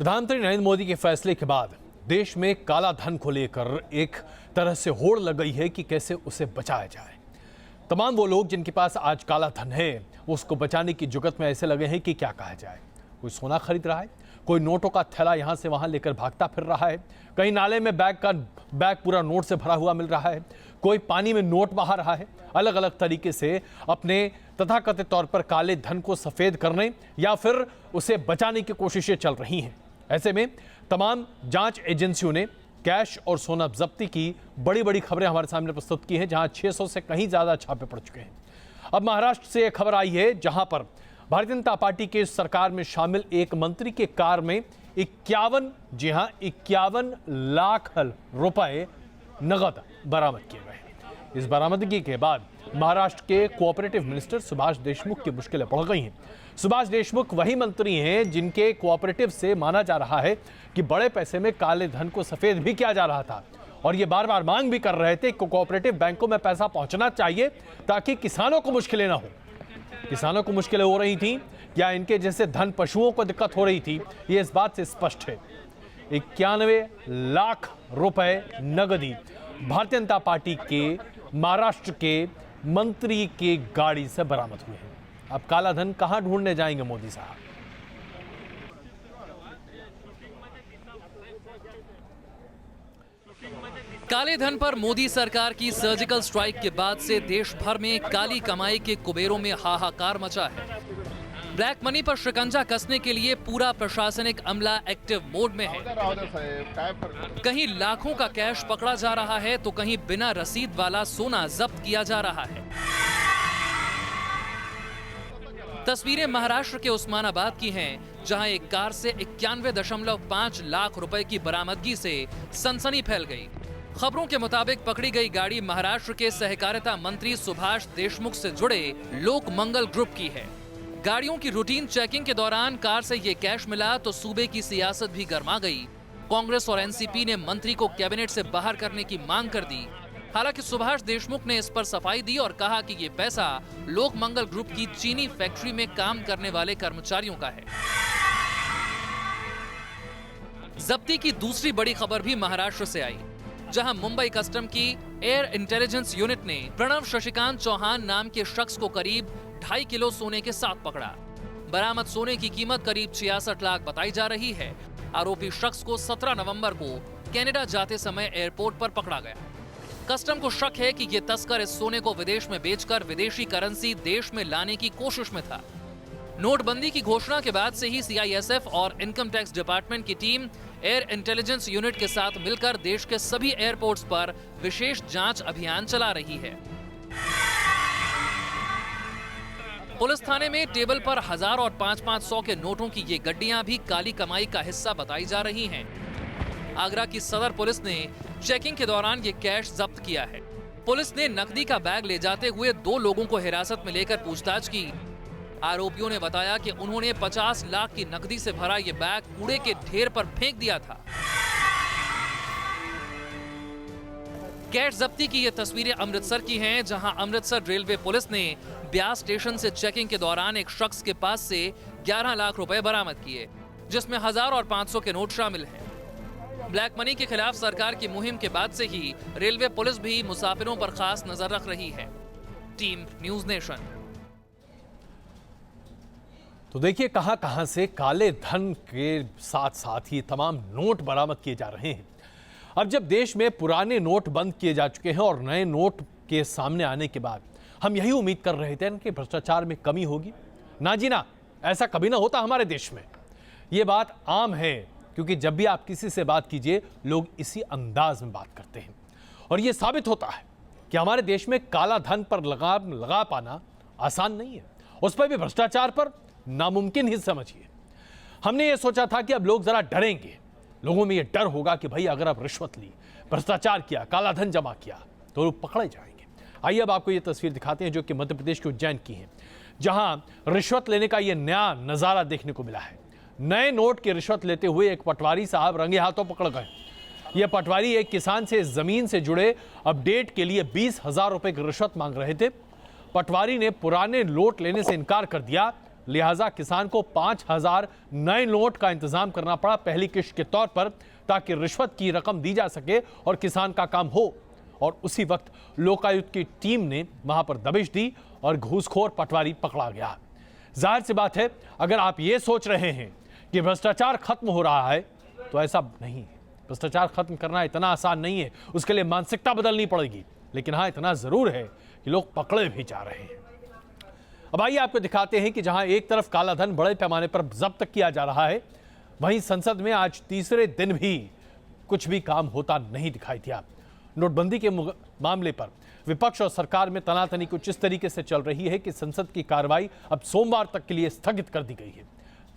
प्रधानमंत्री नरेंद्र मोदी के फैसले के बाद देश में काला धन को लेकर एक तरह से होड़ लग गई है कि कैसे उसे बचाया जाए। तमाम वो लोग जिनके पास आज काला धन है उसको बचाने की जुगत में ऐसे लगे हैं कि क्या कहा जाए। कोई सोना खरीद रहा है, कोई नोटों का थैला यहां से वहां लेकर भागता फिर रहा है, कहीं नाले में बैग पूरा नोट से भरा हुआ मिल रहा है, कोई पानी में नोट बहा रहा है। अलग अलग तरीके से अपने तथाकथित तौर पर काले धन को सफेद करने या फिर उसे बचाने की कोशिशें चल रही हैं। ऐसे में तमाम जांच एजेंसियों ने कैश और सोना जब्ती की बड़ी बड़ी खबरें हमारे सामने प्रस्तुत की हैं, जहां 600 से कहीं ज्यादा छापे पड़ चुके हैं। अब महाराष्ट्र से एक खबर आई है जहां पर भारतीय जनता पार्टी के सरकार में शामिल एक मंत्री के कार में 51 लाख रुपए नगद बरामद किए गए। इस बरामदगी के बाद महाराष्ट्र के कोऑपरेटिव मिनिस्टर सुभाष देशमुख की मुश्किलें बढ़ गई हैं। सुभाष देशमुख वही मंत्री हैं जिनके कोऑपरेटिव से माना जा रहा है कि बड़े पैसे में काले धन को सफेद भी किया जा रहा था, और ये बार बार मांग भी कर रहे थे कि कोऑपरेटिव बैंकों में पैसा पहुंचना चाहिए ताकि किसानों को मुश्किलें ना हो। किसानों को मुश्किलें हो रही थी या इनके जैसे धन पशुओं को दिक्कत हो रही थी, ये इस बात से स्पष्ट है। 91 लाख रुपए नगदी भारतीय जनता पार्टी के महाराष्ट्र के मंत्री की गाड़ी से बरामद हुए हैं। अब काला धन कहां ढूंढने जाएंगे मोदी साहब? काले धन पर मोदी सरकार की सर्जिकल स्ट्राइक के बाद से देश भर में काली कमाई के कुबेरों में हाहाकार मचा है। ब्लैक मनी पर शिकंजा कसने के लिए पूरा प्रशासनिक अमला एक्टिव मोड में है। कहीं लाखों का कैश पकड़ा जा रहा है तो कहीं बिना रसीद वाला सोना जब्त किया जा रहा है। तस्वीरें महाराष्ट्र के उस्मानाबाद की हैं, जहां एक कार से 91.5 लाख रुपए की बरामदगी से सनसनी फैल गई। खबरों के मुताबिक पकड़ी गई गाड़ी महाराष्ट्र के सहकारिता मंत्री सुभाष देशमुख से जुड़े लोक मंगल ग्रुप की है। गाड़ियों की रूटीन चेकिंग के दौरान कार से ये कैश मिला तो सूबे की सियासत भी गर्मा गई। कांग्रेस और एनसीपी ने मंत्री को कैबिनेट से बाहर करने की मांग कर दी। हालांकि सुभाष देशमुख ने इस पर सफाई दी और कहा कि ये पैसा लोक मंगल ग्रुप की चीनी फैक्ट्री में काम करने वाले कर्मचारियों का है। जब्ती की दूसरी बड़ी खबर भी महाराष्ट्र से आई, जहां मुंबई कस्टम की एयर इंटेलिजेंस यूनिट ने प्रणव शशिकांत चौहान नाम के शख्स को करीब 2.5 किलो सोने के साथ पकड़ा। बरामद सोने की कीमत करीब 66 लाख बताई जा रही है। आरोपी शख्स को 17 नवंबर को कनाडा जाते समय एयरपोर्ट पर पकड़ा गया। कस्टम को शक है कि ये तस्कर इस सोने को विदेश में बेचकर विदेशी करेंसी देश में लाने की कोशिश में था। नोटबंदी की घोषणा के बाद से ही सीआईएसएफ और इनकम टैक्स डिपार्टमेंट की टीम एयर इंटेलिजेंस यूनिट के साथ मिलकर देश के सभी एयरपोर्ट्स पर विशेष जांच अभियान चला रही है। पुलिस थाने में टेबल पर 1000 और 500-500 के नोटों की ये गड्डियां भी काली कमाई का हिस्सा बताई जा रही हैं। आगरा की सदर पुलिस ने चेकिंग के दौरान ये कैश जब्त किया है। पुलिस ने नकदी का बैग ले जाते हुए 2 लोगों को हिरासत में लेकर पूछताछ की। आरोपियों ने बताया कि उन्होंने 50 लाख की नकदी से भरा ये बैग कूड़े के ढेर पर फेंक दिया था। कैश जब्ती की ये तस्वीरें अमृतसर की हैं, जहां अमृतसर रेलवे पुलिस ने ब्यास स्टेशन से चेकिंग के दौरान एक शख्स के पास से 11 लाख रुपए बरामद किए, जिसमें 1000 और 500 के नोट शामिल हैं। ब्लैक मनी के खिलाफ सरकार की मुहिम के बाद से ही रेलवे पुलिस भी मुसाफिरों पर खास नजर रख रही है। Team news nation. तो देखिए कहां कहां से काले धन के साथ साथ ही तमाम नोट बरामद किए जा रहे हैं। अब जब देश में पुराने नोट बंद किए जा चुके हैं और नए नोट के सामने आने के बाद हम यही उम्मीद कर रहे थे कि भ्रष्टाचार में कमी होगी। ना जी ना, ऐसा कभी ना होता हमारे देश में। ये बात आम है, क्योंकि जब भी आप किसी से बात कीजिए लोग इसी अंदाज में बात करते हैं, और यह साबित होता है कि हमारे देश में काला धन पर लगाम लगा पाना आसान नहीं है, उस पर भी भ्रष्टाचार पर नामुमकिन ही समझिए। हमने ये सोचा था कि अब लोग जरा डरेंगे, लोगों में ये डर होगा कि भाई अगर आप रिश्वत ली, भ्रष्टाचार किया, काला धन जमा किया तो लोग पकड़े जाएंगे। आइए अब आपको ये तस्वीर दिखाते हैं जो कि मध्य प्रदेश के उज्जैन की है, जहां रिश्वत लेने का ये नया नजारा देखने को मिला है। नए नोट की रिश्वत लेते हुए एक पटवारी साहब रंगे हाथों पकड़ गए। ये पटवारी एक किसान से जमीन से जुड़े अपडेट के लिए 20,000 रुपए की रिश्वत मांग रहे थे। पटवारी ने पुराने नोट लेने से इनकार कर दिया लिहाजा किसान को 5,000 नए नोट का इंतजाम करना पड़ा पहली किश्त के तौर पर, ताकि रिश्वत की रकम दी जा सके और किसान का काम हो। और उसी वक्त लोकायुक्त की टीम ने वहां पर दबिश दी और घूसखोर पटवारी पकड़ा गया। जाहिर सी बात है, अगर आप ये सोच रहे हैं कि भ्रष्टाचार खत्म हो रहा है, तो ऐसा नहीं है। भ्रष्टाचार खत्म करना इतना आसान नहीं है, उसके लिए मानसिकता बदलनी पड़ेगी। लेकिन हाँ, इतना जरूर है कि लोग पकड़े भी जा रहे हैं। अब आइए आपको दिखाते हैं कि जहां एक तरफ काला धन बड़े पैमाने पर जब्त किया जा रहा है, वहीं संसद में आज तीसरे दिन भी कुछ भी काम होता नहीं दिखाई दिया। नोटबंदी के मामले पर विपक्ष और सरकार में तनातनी कुछ इस तरीके से चल रही है कि संसद की कार्रवाई अब सोमवार तक के लिए स्थगित कर दी गई है।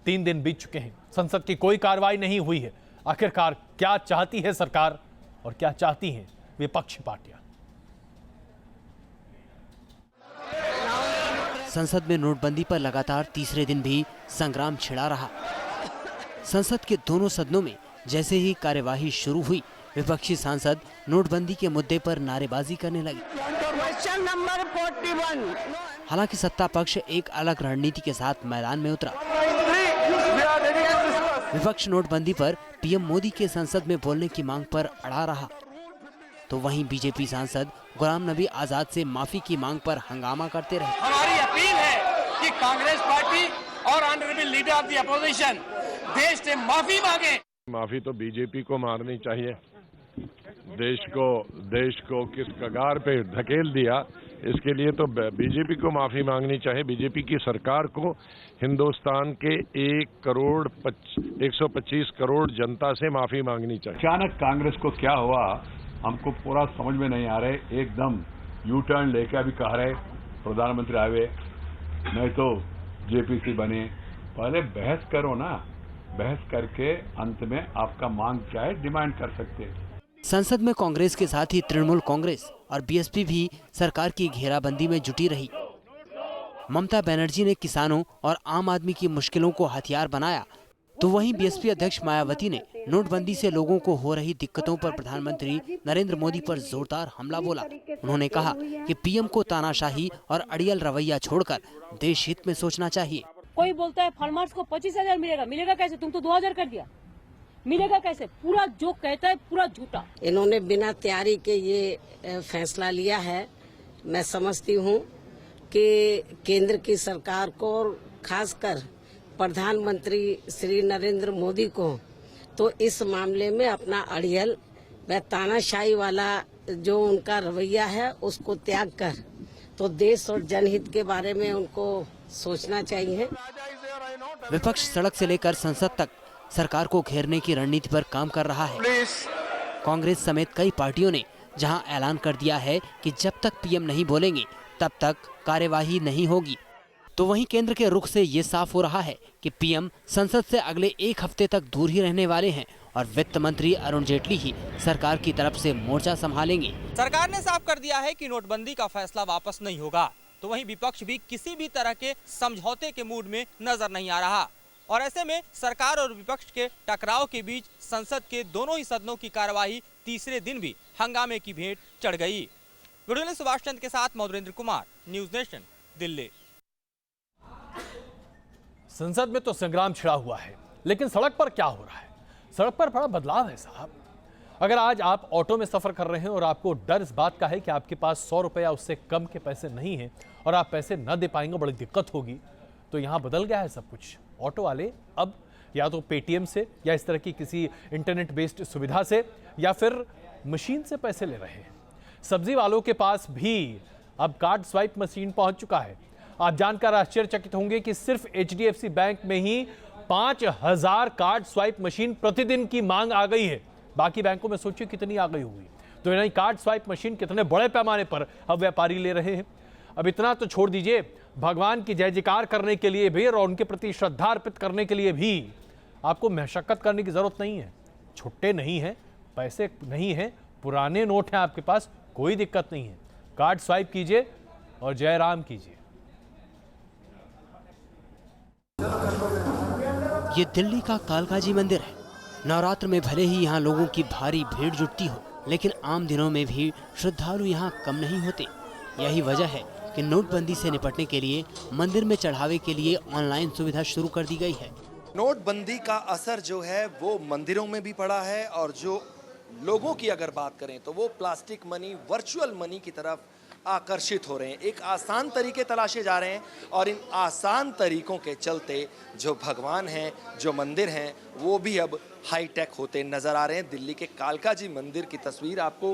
3 दिन बीत चुके हैं, संसद की कोई कार्रवाई नहीं हुई है। आखिरकार क्या चाहती है सरकार और क्या चाहती हैं विपक्षी पार्टियां? संसद में नोटबंदी पर लगातार तीसरे दिन भी संग्राम छिड़ा रहा। संसद के दोनों सदनों में जैसे ही कार्यवाही शुरू हुई, विपक्षी सांसद नोटबंदी के मुद्दे पर नारेबाजी करने लगे। Question number 41। हालांकि सत्ता पक्ष एक अलग रणनीति के साथ मैदान में उतरा। विपक्ष नोटबंदी पर पीएम मोदी के संसद में बोलने की मांग पर अड़ा रहा, तो वहीं बीजेपी सांसद गुलाम नबी आजाद से माफी की मांग पर हंगामा करते रहे। हमारी अपील है कि कांग्रेस पार्टी और honourable leader of the opposition देश से माफी मांगे। माफी तो बीजेपी को मारनी चाहिए। देश को किस कगार पे धकेल दिया, इसके लिए तो बीजेपी को माफी मांगनी चाहिए। बीजेपी की सरकार को हिंदुस्तान के 125 करोड़ जनता से माफी मांगनी चाहिए। अचानक कांग्रेस को क्या हुआ हमको पूरा समझ में नहीं आ रहे। एकदम यू टर्न लेके अभी कह रहे प्रधानमंत्री आवे, नहीं तो जेपीसी बने। पहले बहस करो ना, बहस करके अंत में आपका मांग क्या है डिमांड कर सकते हैं। संसद में कांग्रेस के साथ ही तृणमूल कांग्रेस और बीएसपी भी सरकार की घेराबंदी में जुटी रही। ममता बनर्जी ने किसानों और आम आदमी की मुश्किलों को हथियार बनाया, तो वहीं बीएसपी अध्यक्ष मायावती ने नोटबंदी से लोगों को हो रही दिक्कतों पर प्रधानमंत्री नरेंद्र मोदी पर जोरदार हमला बोला। उन्होंने कहा कि पीएम को तानाशाही और अड़ियल रवैया छोड़कर देश हित में सोचना चाहिए। कोई बोलता है फार्मर्स को 25,000 मिलेगा, मिलेगा कैसे? तुम तो 2,000 कर दिया, मिलेगा कैसे? पूरा जो कहता है पूरा झूठा। इन्होंने बिना तैयारी के ये फैसला लिया है। मैं समझती हूँ कि केंद्र की सरकार को और खासकर प्रधानमंत्री श्री नरेंद्र मोदी को तो इस मामले में अपना अड़ियल व तानाशाही वाला जो उनका रवैया है उसको त्याग कर तो देश और जनहित के बारे में उनको सोचना चाहिए। विपक्ष सड़क से लेकर संसद तक सरकार को घेरने की रणनीति पर काम कर रहा है। कांग्रेस समेत कई पार्टियों ने जहां ऐलान कर दिया है कि जब तक पीएम नहीं बोलेंगे तब तक कार्यवाही नहीं होगी, तो वहीं केंद्र के रुख से ये साफ हो रहा है कि पीएम संसद से अगले 1 हफ्ते तक दूर ही रहने वाले हैं और वित्त मंत्री अरुण जेटली ही सरकार की तरफ से मोर्चा संभालेंगे। सरकार ने साफ कर दिया है कि नोटबंदी का फैसला वापस नहीं होगा, तो वहीं विपक्ष भी किसी भी तरह के समझौते के मूड में नजर नहीं आ रहा। और ऐसे में सरकार और विपक्ष के टकराव के बीच संसद के दोनों ही सदनों की कार्यवाही तीसरे दिन भी हंगामे की भेंट चढ़ गई। वीडियो सुभाष चंद्र के साथ मधुरेंद्र कुमार, न्यूज नेशन, दिल्ली। संसद में तो संग्राम छिड़ा हुआ है, लेकिन सड़क पर क्या हो रहा है? सड़क पर बड़ा बदलाव है साहब। अगर आज आप ऑटो में सफर कर रहे हैं और आपको डर इस बात का है कि आपके पास 100 रुपये या उससे कम के पैसे नहीं हैं और आप पैसे न दे पाएंगे, बड़ी दिक्कत होगी, तो यहां बदल गया है सब कुछ। ऑटो वाले अब या तो पेटीएम से या इस तरह की किसी इंटरनेट बेस्ड सुविधा से या फिर मशीन से पैसे ले रहे हैं। सब्जी वालों के पास भी अब कार्ड स्वाइप मशीन पहुंच चुका है। आप जानकर आश्चर्यचकित होंगे कि सिर्फ HDFC बैंक में ही 5,000 कार्ड स्वाइप मशीन प्रतिदिन की मांग आ गई है। बाकी बैंकों में सोचिए कितनी आ गई होगी। तो नहीं, कार्ड स्वाइप मशीन कितने बड़े पैमाने पर अब व्यापारी ले रहे हैं। अब इतना तो छोड़ दीजिए, भगवान की जय जयकार करने के लिए भी और उनके प्रति श्रद्धा अर्पित करने के लिए भी आपको मशक्कत करने की जरूरत नहीं है। छुट्टे नहीं है, पैसे नहीं है, पुराने नोट हैं आपके पास, कोई दिक्कत नहीं है। कार्ड स्वाइप कीजिए और जय राम कीजिए। ये दिल्ली का कालकाजी मंदिर है। नवरात्र में भले ही यहाँ लोगों की भारी भीड़ जुटती हो, लेकिन आम दिनों में भी श्रद्धालु यहाँ कम नहीं होते। यही वजह है कि नोटबंदी से निपटने के लिए मंदिर में चढ़ावे के लिए ऑनलाइन सुविधा शुरू कर दी गई है। नोटबंदी का असर जो है वो मंदिरों में भी पड़ा है और जो लोगों की अगर बात करें तो वो प्लास्टिक मनी, वर्चुअल मनी की तरफ आकर्षित हो रहे हैं। एक आसान तरीके तलाशे जा रहे हैं और इन आसान तरीकों के चलते जो भगवान हैं, जो मंदिर हैं, वो भी अब हाईटेक होते नजर आ रहे हैं। दिल्ली के कालका जी मंदिर की तस्वीर आपको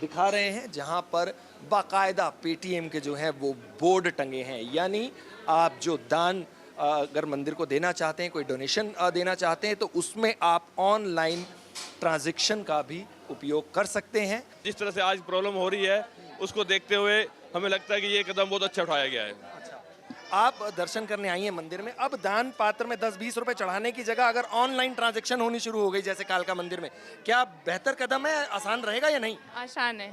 दिखा रहे हैं जहां पर बाकायदा पेटीएम के जो हैं वो बोर्ड टंगे हैं, यानी आप जो दान अगर मंदिर को देना चाहते हैं, कोई डोनेशन देना चाहते हैं तो उसमें आप ऑनलाइन ट्रांजैक्शन का भी उपयोग कर सकते हैं। जिस तरह से आज प्रॉब्लम हो रही है उसको देखते हुए हमें लगता है कि ये कदम बहुत अच्छा उठाया गया है। आप दर्शन करने आई हैं मंदिर में, अब दान पात्र में 10-20 रुपए चढ़ाने की जगह अगर ऑनलाइन ट्रांजैक्शन होनी शुरू हो गई जैसे कालका मंदिर में, क्या बेहतर कदम है, आसान रहेगा या नहीं? आसान है,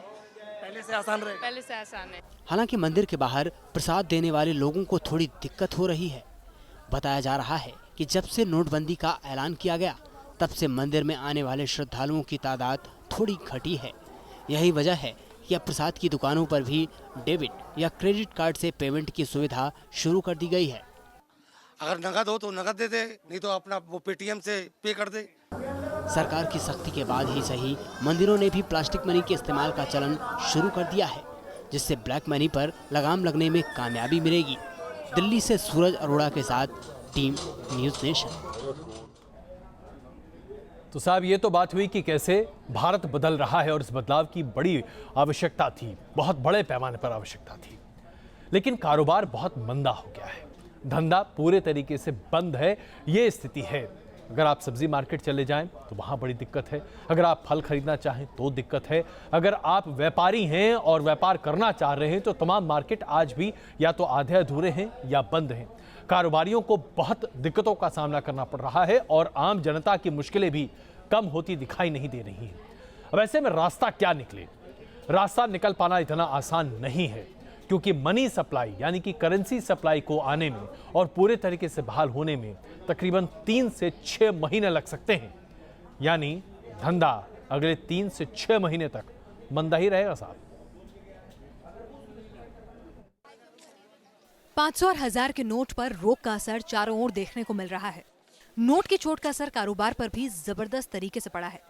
पहले से आसान रहेगा। पहले से आसान है। हालांकि मंदिर के बाहर प्रसाद देने वाले लोगों को थोड़ी दिक्कत हो रही है। बताया जा रहा है कि जब से नोटबंदी का ऐलान किया गया तब से मंदिर में आने वाले श्रद्धालुओं की तादाद थोड़ी घटी है। यही वजह है कि अब प्रसाद की दुकानों पर भी डेबिट या क्रेडिट कार्ड से पेमेंट की सुविधा शुरू कर दी गई है। अगर नगद हो तो नगद दे दे, नहीं तो अपना वो पेटीएम से पे कर दे। सरकार की सख्ती के बाद ही सही मंदिरों ने भी प्लास्टिक मनी के इस्तेमाल का चलन शुरू कर दिया है, जिससे ब्लैक मनी पर लगाम लगने में कामयाबी मिलेगी। दिल्ली से सूरज अरोड़ा के साथ टीम न्यूज़ नेशन। तो साहब ये तो बात हुई कि कैसे भारत बदल रहा है और इस बदलाव की बड़ी आवश्यकता थी, बहुत बड़े पैमाने पर आवश्यकता थी। लेकिन कारोबार बहुत मंदा हो गया है, धंधा पूरे तरीके से बंद है, ये स्थिति है। अगर आप सब्जी मार्केट चले जाएं तो वहाँ बड़ी दिक्कत है, अगर आप फल खरीदना चाहें तो दिक्कत है, अगर आप व्यापारी हैं और व्यापार करना चाह रहे हैं तो तमाम मार्केट आज भी या तो आधे अधूरे हैं या बंद हैं। कारोबारियों को बहुत दिक्कतों का सामना करना पड़ रहा है और आम जनता की मुश्किलें भी कम होती दिखाई नहीं दे रही हैं। अब ऐसे में रास्ता क्या निकले? रास्ता निकल पाना इतना आसान नहीं है, क्योंकि मनी सप्लाई यानी कि करेंसी सप्लाई को आने में और पूरे तरीके से बहाल होने में तकरीबन 3 से 6 महीने लग सकते हैं। यानी धंधा अगले 3 से 6 महीने तक मंदा ही रहेगा साहब। 500 और 1000 के नोट पर रोक का असर चारों ओर देखने को मिल रहा है। नोट की चोट का असर कारोबार पर भी जबरदस्त तरीके से पड़ा है।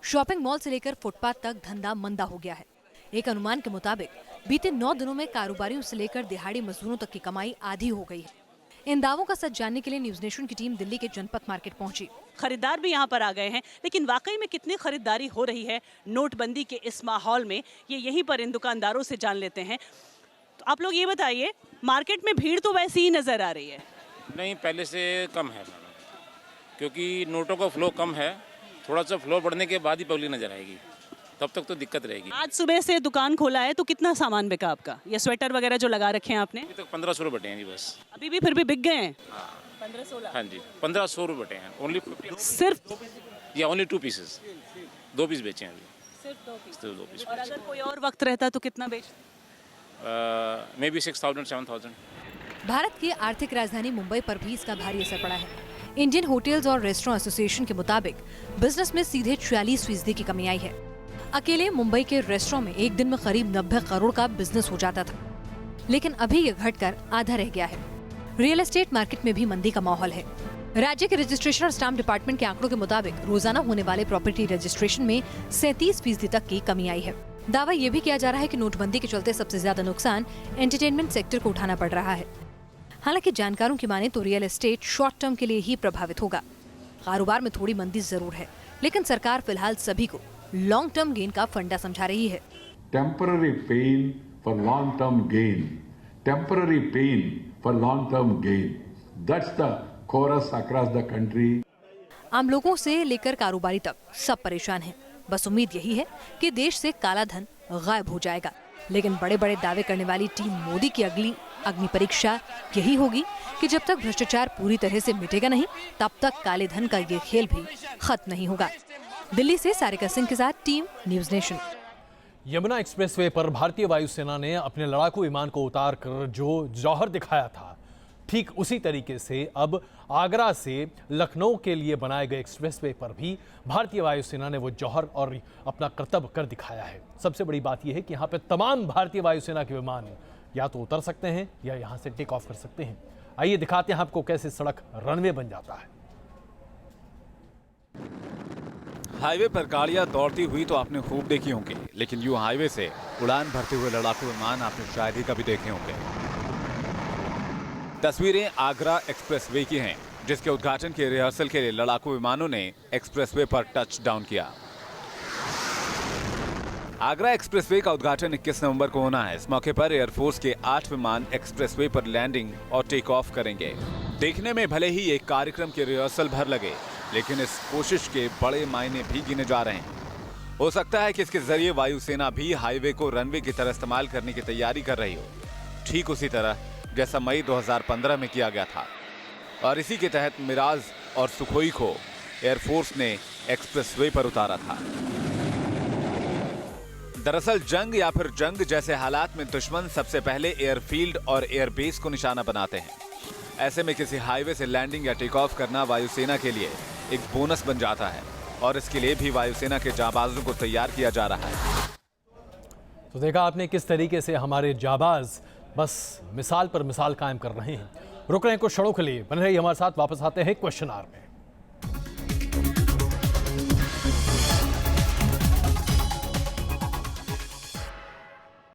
शॉपिंग मॉल से लेकर फुटपाथ तक धंधा मंदा हो गया है। एक अनुमान के मुताबिक बीते 9 दिनों में कारोबारियों से लेकर दिहाड़ी मजदूरों तक की कमाई आधी हो गई है। इन दावों का सच जानने के लिए न्यूज नेशन की टीम दिल्ली के जनपथ मार्केट पहुंची। खरीदार भी यहां पर आ गए हैं, लेकिन वाकई में कितनी खरीदारी हो रही है नोटबंदी के इस माहौल में, ये यहीं पर इन दुकानदारों से जान लेते हैं। तो आप लोग ये बताइए, मार्केट में भीड़ तो वैसी ही नजर आ रही है? नहीं, पहले से कम है, क्योंकि नोटों का फ्लो कम है। थोड़ा सा फ्लो बढ़ने के बाद ही पब्लिक नजर आएगी, तब तक तो दिक्कत रहेगी। आज सुबह से दुकान खोला है तो कितना सामान बिका आपका? ये स्वेटर वगैरह जो लगा रखे हैं आपने? अभी तक 1500 रुपए बटे हैं जी बस। अभी भी फिर भी बिक गए हैं? 15-16। हाँ जी, 1500 रुपए बटे हैं। ओनली सिर्फ या ओनली 2 पीसेस, 2 पीस बेचे हैं अभी। सिर्फ 2 पीस? सिर्फ 2 पीस। और अगर कोई और वक्त रहता तो कितना बेच? May be 6000-7000। भारत की आर्थिक राजधानी मुंबई पर भी इसका भारी असर पड़ा है। इंडियन होटल्स और रेस्टोरेंट एसोसिएशन के मुताबिक बिजनेस में सीधे 46% की कमी आई है। अकेले मुंबई के रेस्टोरेंट में एक दिन में करीब 90 करोड़ का बिजनेस हो जाता था, लेकिन अभी ये घटकर आधा रह गया है। रियल एस्टेट मार्केट में भी मंदी का माहौल है। राज्य के रजिस्ट्रेशन और स्टाम्प डिपार्टमेंट के आंकड़ों के मुताबिक रोजाना होने वाले प्रॉपर्टी रजिस्ट्रेशन में 37% तक की कमी आई है। दावा ये भी किया जा रहा है कि नोटबंदी के चलते सबसे ज्यादा नुकसान एंटरटेनमेंट सेक्टर को उठाना पड़ रहा है। हालांकि जानकारों की माने तो रियल एस्टेट शॉर्ट टर्म के लिए ही प्रभावित होगा। कारोबार में थोड़ी मंदी जरूर है, लेकिन सरकार फिलहाल सभी को लॉन्ग टर्म गेन का फंडा समझा रही है। Temporary pain for long term gain, temporary pain for long term gain, that's the chorus across the country. आम लोगों से लेकर कारोबारी तक सब परेशान हैं। बस उम्मीद यही है कि देश से काला धन गायब हो जाएगा। लेकिन बड़े बड़े दावे करने वाली टीम मोदी की अगली अग्नि परीक्षा यही होगी कि जब तक भ्रष्टाचार पूरी तरह से मिटेगा नहीं, तब तक काले धन का ये खेल भी खत्म नहीं होगा। दिल्ली से सारिका सिंह के साथ team news nation. Yamuna expressway पर भारतीय वायुसेना ने अपने लड़ाकू विमान को उतार कर जो जौहर दिखाया था, ठीक उसी तरीके से अब आगरा से लखनऊ के लिए बनाए गए एक्सप्रेसवे पर भी भारतीय वायुसेना ने वो जौहर और अपना कर्तव्य कर दिखाया है। सबसे बड़ी बात यह है कि यहाँ पे तमाम भारतीय वायुसेना के विमान या तो उतर सकते हैं या यहां से टेक ऑफ कर सकते हैं। आइए दिखाते हैं आपको कैसे सड़क रनवे बन जाता है। हाईवे पर गाड़ियां दौड़ती हुई तो आपने खूब देखी होंगी, लेकिन यूं हाईवे से उड़ान भरते हुए लड़ाकू विमान आपने शायद ही कभी देखे होंगे। तस्वीरें आगरा एक्सप्रेसवे की हैं, जिसके उद्घाटन के रिहर्सल के लिए लड़ाकू विमानों ने एक्सप्रेसवे पर टच डाउन किया। आगरा एक्सप्रेसवे का उद्घाटन 21 नवंबर को होना है। इस मौके पर एयरफोर्स के 8 विमान एक्सप्रेसवे पर लैंडिंग और टेक ऑफ करेंगे। देखने में भले ही एक कार्यक्रम के रिहर्सल भर लगे, लेकिन इस कोशिश के बड़े मायने भी गिने जा रहे हैं। हो सकता है कि इसके जरिए वायुसेना भी हाईवे को रनवे की तरह इस्तेमाल करने की तैयारी कर रही हो, ठीक उसी तरह जैसा मई 2015 में किया गया था। और इसी के तहत मिराज और सुखोई को एयरफोर्स ने एक्सप्रेसवे पर उतारा था। दरअसल जंग या फिर जंग जैसे हालात में दुश्मन सबसे पहले एयरफील्ड और एयरबेस को निशाना बनाते हैं। ऐसे में किसी हाईवे से लैंडिंग या टेक ऑफ करना वायुसेना के लिए एक बोनस बन जाता है, और इसके लिए भी वायुसेना के जाबाजों को तैयार किया जा रहा है। तो देखा आपने किस तरीके से हमारे जाबाज बस मिसाल पर मिसाल कायम कर रहे हैं। रुक रहे हैं कुछ क्षणों के लिए, बने रहिए हमारे साथ, वापस आते हैं क्वेश्चन आवर में।